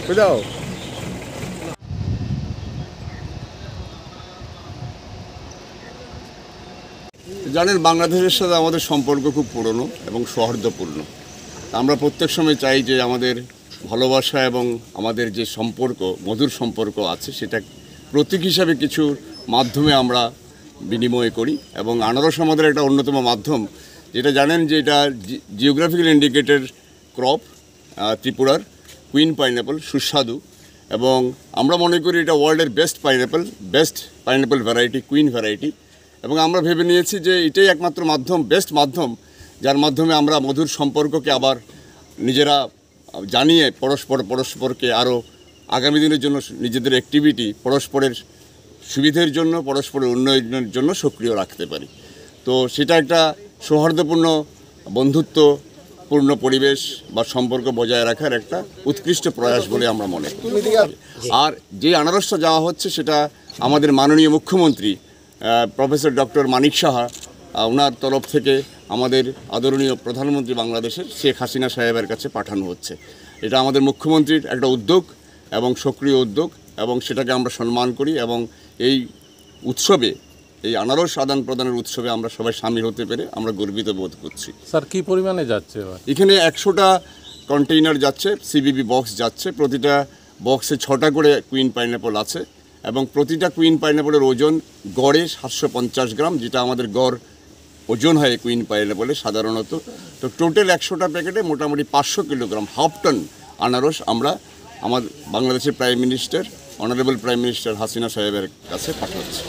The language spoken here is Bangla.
কোথাও জানেন, বাংলাদেশের সাথে আমাদের সম্পর্ক খুব পুরনো এবং সৌহার্দ্যপূর্ণ। আমরা প্রত্যেক সময় চাই যে আমাদের ভালোবাসা এবং আমাদের যে সম্পর্ক, মধুর সম্পর্ক আছে, সেটা প্রতীক হিসাবে কিছু মাধ্যমে আমরা বিনিময় করি। এবং আনারস আমাদের একটা অন্যতম মাধ্যম, যেটা জানেন যে এটা জিওগ্রাফিক্যাল ইন্ডিকেটেড ক্রপ, ত্রিপুরার কুইন পাইনঅ্যাপল, সুস্বাদু। এবং আমরা মনে করি এটা ওয়ার্ল্ডের best pineapple variety, queen variety. এবং আমরা ভেবে নিয়েছি যে এটাই একমাত্র মাধ্যম, বেস্ট মাধ্যম, যার মাধ্যমে আমরা মধুর সম্পর্ককে আবার নিজেরা জানিয়ে পরস্পরকে আরও আগামী দিনের জন্য নিজেদের অ্যাক্টিভিটি পরস্পরের সুবিধের জন্য, পরস্পরের উন্নয়নের জন্য সক্রিয় রাখতে পারি। তো সেটা একটা সৌহার্দ্যপূর্ণ, বন্ধুত্বপূর্ণ পরিবেশ বা সম্পর্ক বজায় রাখার একটা উৎকৃষ্ট প্রয়াস বলে আমরা মনে করি। আর যে আনারসটা যাওয়া হচ্ছে সেটা আমাদের মাননীয় মুখ্যমন্ত্রী প্রফেসর ডক্টর মানিক সাহা, ওনার তরফ থেকে আমাদের আদরণীয় প্রধানমন্ত্রী বাংলাদেশের শেখ হাসিনা সাহেবের কাছে পাঠানো হচ্ছে। এটা আমাদের মুখ্যমন্ত্রীর একটা উদ্যোগ এবং সক্রিয় উদ্যোগ, এবং সেটাকে আমরা সম্মান করি। এবং এই উৎসবে, এই আনারস আদান প্রদানের উৎসবে আমরা সবাই সামিল হতে পেরে আমরা গর্বিত বোধ করছি। স্যার, কী পরিমাণে যাচ্ছে এখানে? 100টা কন্টেইনার যাচ্ছে, সিবিবি বক্স যাচ্ছে। প্রতিটা বক্সে 6টা করে কুইন পাইনঅ্যাপল আছে, এবং প্রতিটা কুইন পাইনঅ্যাপলের ওজন গড়ে 750 গ্রাম, যেটা আমাদের গড় ওজন হয় কুইন পাইনঅ্যাপলে সাধারণত। তো টোটাল 100টা প্যাকেটে মোটামুটি 500 কিলোগ্রাম, হাফ টন আনারস আমরা আমার বাংলাদেশের prime minister, honourable prime minister Hasina সাহেবের কাছে পাঠাচ্ছি।